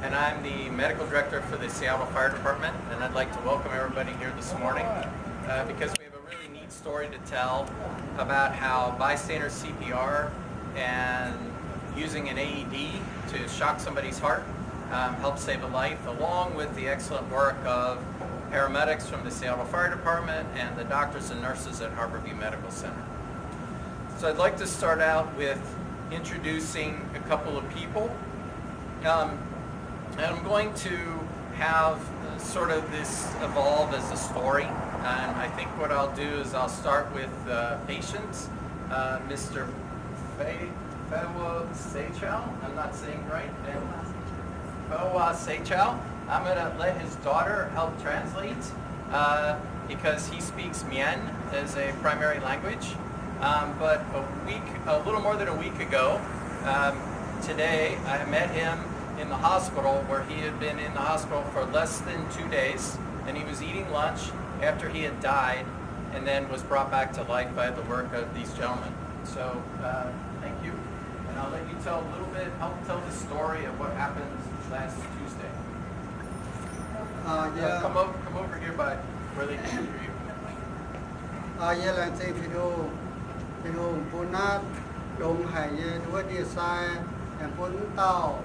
and I'm the medical director for the Seattle Fire Department, and I'd like to welcome everybody here this morning because we have a really neat story to tell about how bystander CPR and using an AED to shock somebody's heart helps save a life, along with the excellent work of paramedics from the Seattle Fire Department and the doctors and nurses at Harborview Medical Center. So I'd like to start out with introducing a couple of people. And I'm going to have sort of this evolve as a story. And I think what I'll do is I'll start with patients, Mr. Fewa Seichao, I'm not saying right, Fewa Seichao. I'm going to let his daughter help translate because he speaks Mien as a primary language. But a little more than a week ago, today, I met him in the hospital where he had been in the hospital for less than 2 days, and he was eating lunch after he had died and then was brought back to life by the work of these gentlemen. So thank you, and I'll let you tell a little bit, help tell the story of what happened last Tuesday. Come over here by where they can hear you. Đồng hải đuôi địa sai em phun tàu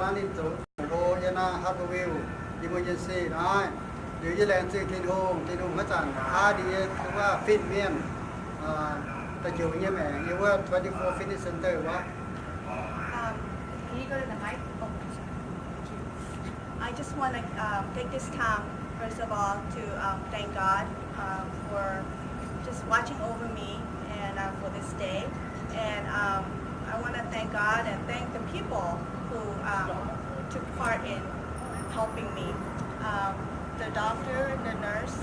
đang đi từ hồ Yana Harborview emergency đóอยู่ยี่แลนด์ที่ที่นู่นก็จังท่าดีคือว่าฟิตเมียนแต่อยู่ยี่แม่ยี่ว่า24 fitness center วะ Can you go to the mic? Oh, I just want to take this time, first of all, to thank God for just watching over me and for this day. And I want to thank God and thank the people who took part in helping me. The doctor, the nurse,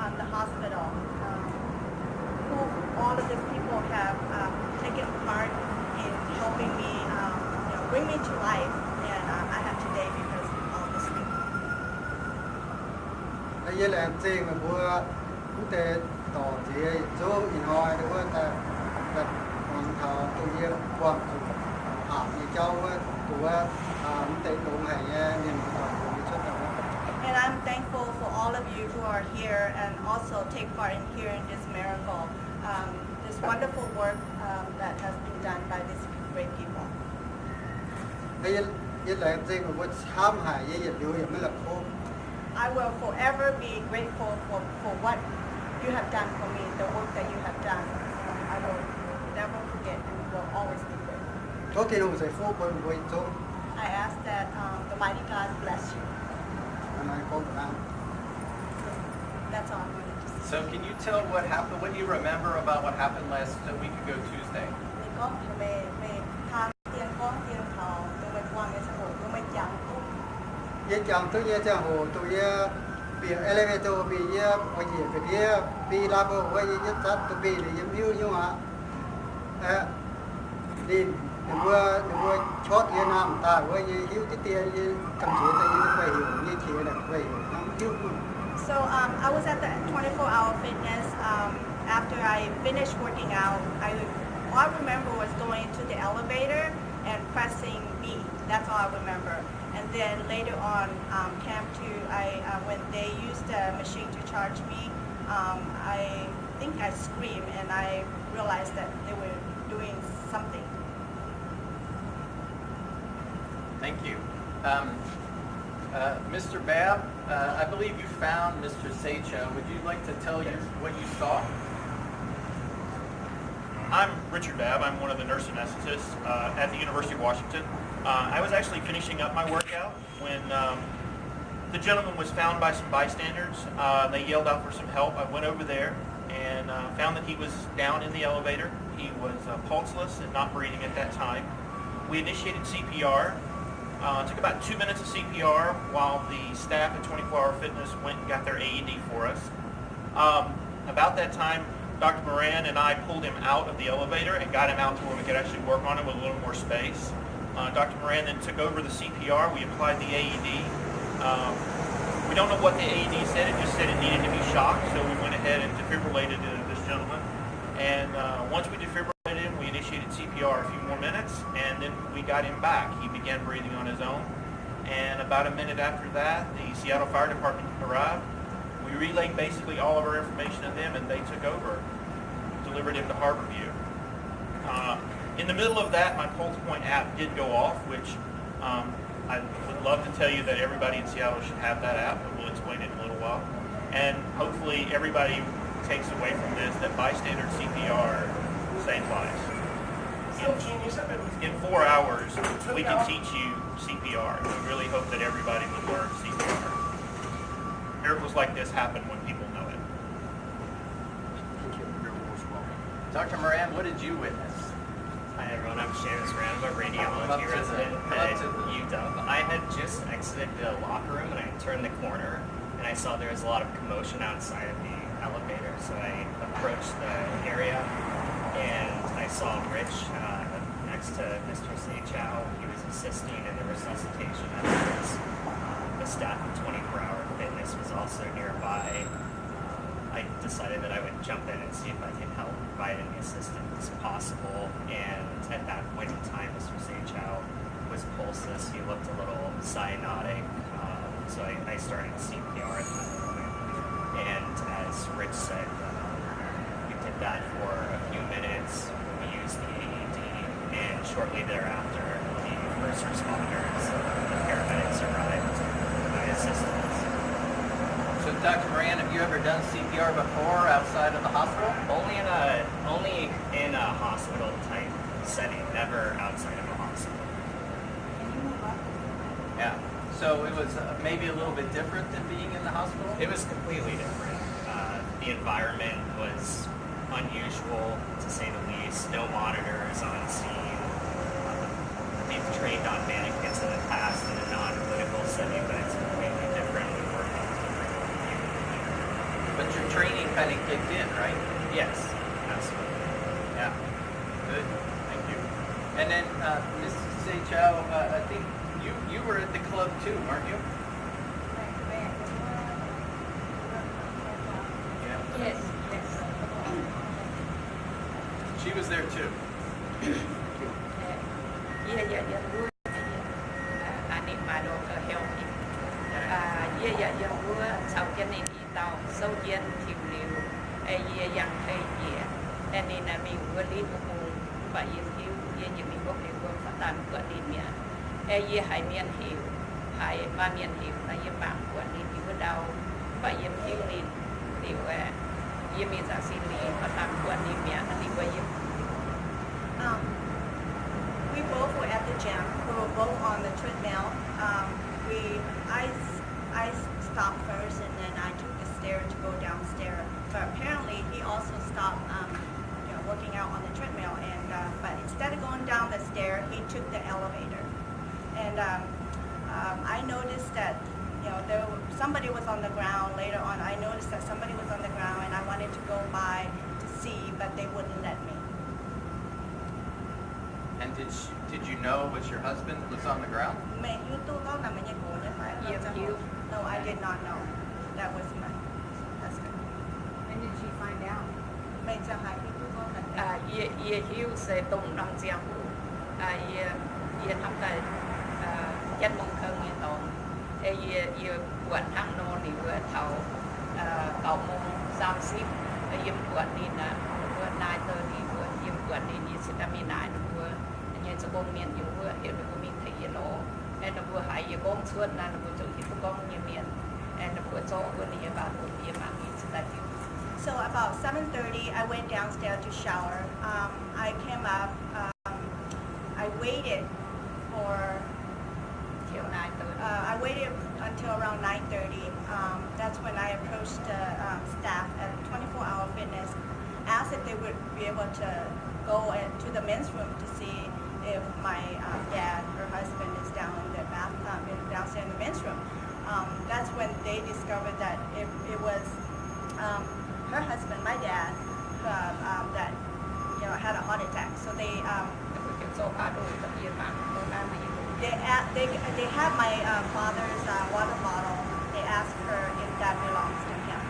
and the hospital. Who all of these people have taken part in helping me, bring me to life. And I have today because of all these people. ไอ้ยี่แลนด์จริงมันบัวผู้เตะต่อที่ช่วงอินฮอยหรือว่าแต่ของเขาตัวเยอะความสุขมีเจ้าว่าตัวเตะลงหายเนี่ยมันต่อตัวชุดเรา And I'm thankful for all of you who are here and also take part in hearing this miracle, this wonderful work that has been done by these great people. ไอ้ยี่แลนด์จริงมันบัวช้ำหายยี่อยู่อย่างไม่หลับโค้ I will forever be grateful for what you have done for me, the work that you have done. I will never forget and will always be grateful. ทุกที่เราใส่ฟูบนบนโต๊ะ I ask that the mighty God bless you. ทำไมโค้งกัน That's all I'm going to say. So can you tell what happened, what you remember about what happened last week ago Tuesday? 你讲về thang tiền con tiền thảo từ mình qua cái xã hội của mình chẳng cũng ยี่จังตัวยี่จังโหตัวยี่ปีเอลิเวเตอร์ปียี่วันยี่ปียี่ปีลาโบวันยี่จัดตัวปีเลยยี่มิวยุ่งอ่ะดินเดี๋ยวช็อตยี่น้ำตาวันยี่หิวที่เตียยี่กำเฉยแต่ยี่ไปหิวยี่เฉยแต่ไปหิวน้ำหิว So I was at the 24-hour fitness. After I finished working out, all I remember was going to the elevator and pressing B. That's all I remember. And then later on, Camp 2, when they used the machine to charge me, I think I screamed and I realized that they were doing something. Thank you. Mr. Babb, I believe you found Mr. Seicho. Would you like to tell you what you saw? I'm Richard Babb. I'm one of the nurse anesthetists at the University of Washington. I was actually finishing up my workout when the gentleman was found by some bystanders. They yelled out for some help. I went over there and found that he was down in the elevator. He was pulseless and not breathing at that time. We initiated CPR. It took about 2 minutes of CPR while the staff at 24-hour fitness went and got their AED for us. About that time, Dr. Moran and I pulled him out of the elevator and got him out to where we could actually work on him with a little more space. Dr. Moran then took over the CPR. We applied the AED. We don't know what the AED said. It just said it needed to be shocked, so we went ahead and defibrillated this gentleman. And once we defibrillated him, we initiated CPR. CPR a few more minutes, and then we got him back. He began breathing on his own, and about a minute after that, the Seattle Fire Department arrived. We relayed basically all of our information to them, and they took over, delivered him to Harborview. In the middle of that, my PulsePoint app did go off, which I would love to tell you that everybody in Seattle should have that app, but we'll explain it in a little while. And hopefully everybody takes away from this that bystander CPR saves lives. In 4 hours, we can teach you CPR. We really hope that everybody would learn CPR. Miracles like this happen when people know it. Dr. Moran, what did you witness? Hi everyone, I'm Seamus Rand, I'm a radiology resident at UW. I had just exited the locker room and I turned the corner and I saw there was a lot of commotion outside of the elevator. So I approached the area and I saw Rich next to Mr. Seichow. He was assisting in the resuscitation efforts. The staff of 24-Hour Fitness was also nearby. I decided that I would jump in and see if I could help provide any assistance as possible. And at that point in time, Mr. Seichow was pulseless. He looked a little cyanotic. So I started CPR at that moment. And as Rich said, we did that for a few minutes. We used the AED, and shortly thereafter, the first responders, the paramedics arrived with my assistance. So, Dr. Moran, have you ever done CPR before outside of the hospital? Only in a hospital type setting, never outside of a hospital. Yeah. So it was maybe a little bit different than being in the hospital? It was completely different. The environment was unusual, to say the least. No monitors on scene. We've trained on mannequins in the past in a non-clinical setting, but it's completely different when working with different. But your training kind of kicked in, right? Yes, absolutely. Yeah. Good. Thank you. And then, Ms. Seichow, I think you were at the club too, weren't you? Yeah. Yes, yes. She was there too. We both were at the gym. We were both on the treadmill. I stopped first, and then I took the stair to go downstairs. But apparently, he also stopped, working out on the treadmill. And but instead of going down the stair, he took the elevator. And I noticed that somebody was on the ground. Later on, I noticed that somebody was on the ground, and I wanted to go by to see, but they wouldn't let me. And did you know was your husband was on the ground? No, I did not know. That was my husband. When did she find out? Hiếu sẽ tung năm giang nắm tay chất mong khơi như tàu quận hàng nô thì vừa thầu tàu mông giam ship yếm quận đi nè vừa nai tơ thì vừa yếm quận đi như sẽ ta mi nai vừa nhưจะบงเมียนอยู่vừa hiểu được mình thấy gì lo em vừa hãy giờ bom xuân là vừa chụp thì cũng bom như miền em vừa cho vừa đi vào vừa đi mà mình sẽ ta hiểu. So about 7:30, I went downstairs to shower. I came up. I waited for. I waited until around 9:30. That's when I approached the staff at 24-Hour Fitness, asked if they would be able to go to the men's room to see if my dad, her husband, is down in the downstairs in the men's room. That's when they discovered that it was her husband, my dad, that had a heart attack. So they had my father's water bottle. They asked her if that belongs to him.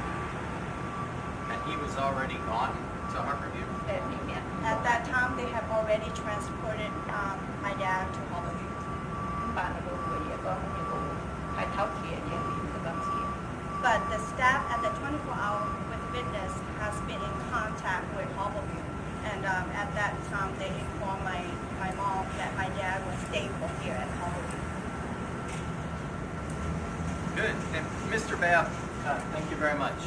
And he was already gone? to Harborview? នេះមាន At that time, they have already transported my dad to Harborview. បានលោកវាក៏មានគូហើយថោកជាជាទៅដល់ជា But the staff at the 24-hour with witness has been in contact with Harborview. And at that time, they informed my mom that my dad was stable here at Harborview. Good. And Mr. Babb, thank you very much.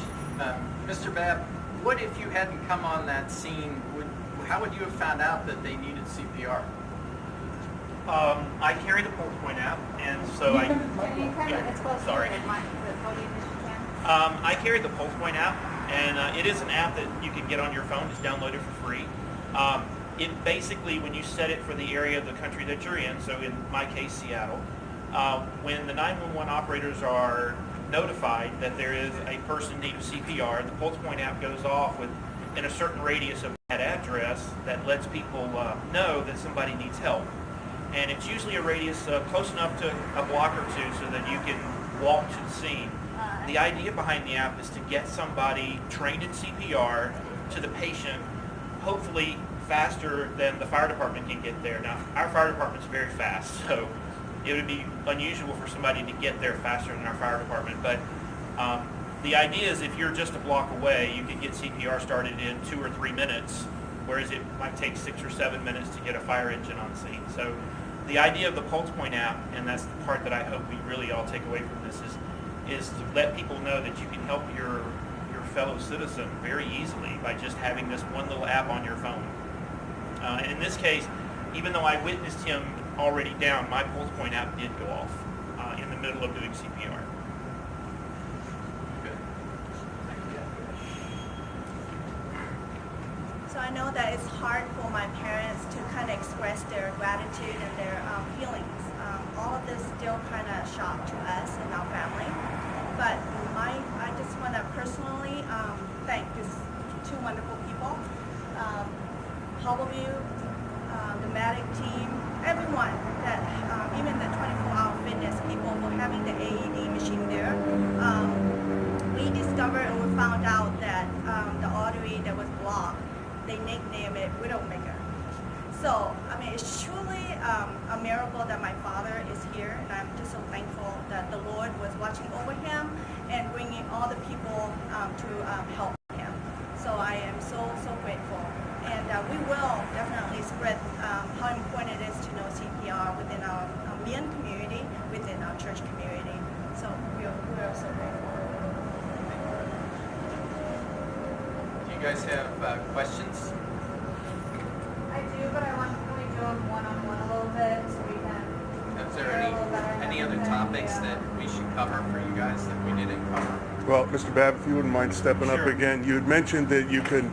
Mr. Babb, what if you hadn't come on that scene? How would you have found out that they needed CPR? I carry the PulsePoint app, and so I. Can you kind of, it's close Sorry. to the podium as you can? I carry the PulsePoint app, and it is an app that you can get on your phone. Just download it for free. It basically, when you set it for the area of the country that you're in, so in my case, Seattle, when the 911 operators are notified that there is a person in need of CPR, the PulsePoint app goes off in a certain radius of that address that lets people know that somebody needs help. And it's usually a radius close enough to a block or two so that you can walk to the scene. The idea behind the app is to get somebody trained in CPR to the patient, hopefully faster than the fire department can get there. Now, our fire department's very fast, so it would be unusual for somebody to get there faster than our fire department. But the idea is if you're just a block away, you can get CPR started in 2 or 3 minutes, whereas it might take 6 or 7 minutes to get a fire engine on scene. So the idea of the PulsePoint app, and that's the part that I hope we really all take away from this, is to let people know that you can help your fellow citizen very easily by just having this one little app on your phone. And in this case, even though I witnessed him already down, my PulsePoint app did go off in the middle of doing CPR. Good. So I know that it's hard for my parents to kind of express their gratitude and their feelings. All of this still kind of shock to us and our family. But I just want to personally thank these two wonderful people, Harborview, the medic team, everyone that, even the 24-hour fitness people were having the AED machine there. We discovered and we found out that the artery that was blocked, they nicknamed it Widowmaker. So, I mean, it's truly a miracle that my father is here, and I'm just so thankful that the Lord was watching over him and bringing all the people to help him. So I am so grateful. And we will definitely spread how important it is to know CPR within our Mian community, within our church community. So we are so grateful. Do you guys have questions? I do, but I want, can we do them one-on-one a little bit so we can Is there hear a little better and any other everything? topics Yeah. that we should cover for you guys that we didn't cover? Well, Mr. Babb, if you wouldn't mind stepping up Sure. again, you had mentioned that you could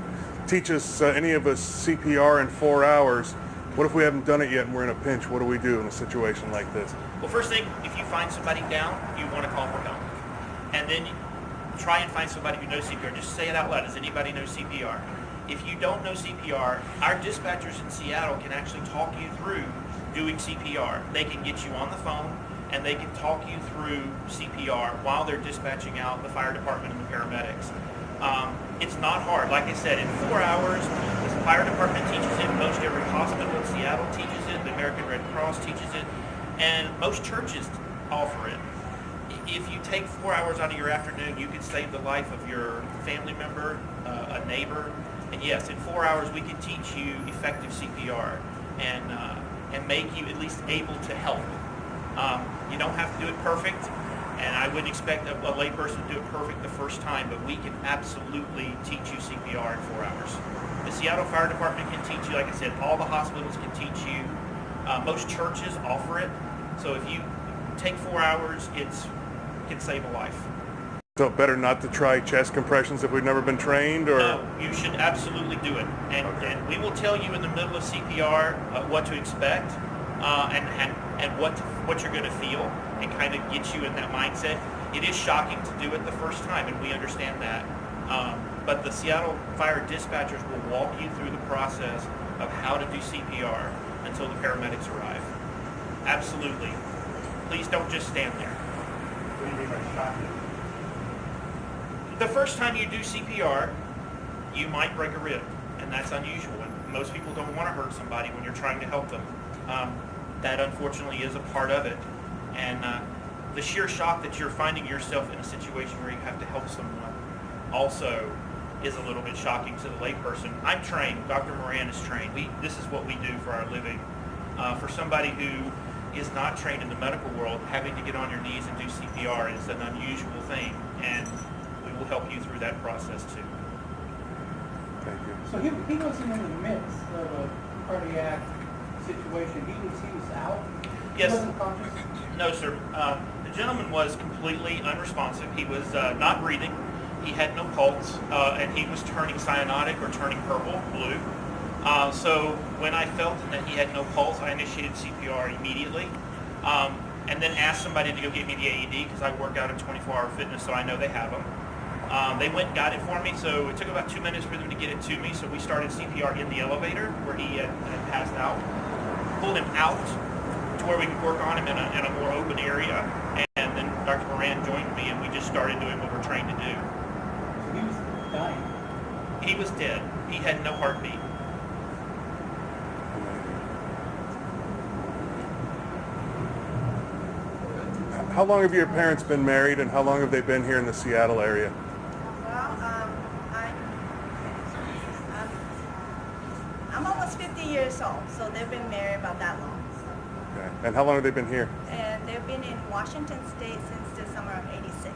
teach us, any of us, CPR in 4 hours. What if we haven't done it yet and we're in a pinch? What do we do in a situation like this? Well, first thing, if you find somebody down, you want to call for help. And then you try and find somebody who knows CPR. Just say it out loud. Does anybody know CPR? If you don't know CPR, our dispatchers in Seattle can actually talk you through doing CPR. They can get you on the phone and they can talk you through CPR while they're dispatching out the fire department and the paramedics. It's not hard. Like I said, in 4 hours, the fire department teaches it. Most every hospital in Seattle teaches it. The American Red Cross teaches it. And most churches offer it. If you take 4 hours out of your afternoon, you can save the life of your family member, a neighbor. And yes, in 4 hours, we can teach you effective CPR and make you at least able to help. You don't have to do it perfect, and I wouldn't expect a layperson to do it perfect the first time, but we can absolutely teach you CPR in 4 hours. The Seattle Fire Department can teach you, like I said, all the hospitals can teach you. Most churches offer it, so if you take 4 hours, it can save a life. So better not to try chest compressions if we've never been trained, or? No, you should absolutely do it. And we will tell you in the middle of CPR what to expect and what you're going to feel and kind of get you in that mindset. It is shocking to do it the first time, and we understand that. But the Seattle Fire dispatchers will walk you through the process of how to do CPR until the paramedics arrive. Absolutely. Please don't just stand there. What do you mean by shocking? The first time you do CPR, you might break a rib, and that's unusual. And most people don't want to hurt somebody when you're trying to help them. That unfortunately is a part of it. And the sheer shock that you're finding yourself in a situation where you have to help someone also is a little bit shocking to the layperson. I'm trained. Dr. Moran is trained. This is what we do for our living. For somebody who is not trained in the medical world, having to get on your knees and do CPR is an unusual thing, and we will help you through that process too. Thank you. So he wasn't in the midst of a cardiac situation. He was out. Yes. He wasn't conscious. No, sir. The gentleman was completely unresponsive. He was not breathing. He had no pulse, and he was turning cyanotic or turning purple, blue. So when I felt that he had no pulse, I initiated CPR immediately, and then asked somebody to go get me the AED because I work out in 24-hour fitness, so I know they have them. They went and got it for me, so it took about 2 minutes for them to get it to me. So we started CPR in the elevator where he had passed out, pulled him out to where we could work on him in a more open area, and then Dr. Moran joined me, and we just started doing what we're trained to do. So he was dying. He was dead. He had no heartbeat. How long have your parents been married, and how long have they been here in the Seattle area? Well, I'm almost 50 years old, so they've been married about that long. Okay. And how long have they been here? And they've been in Washington State since the summer of '86.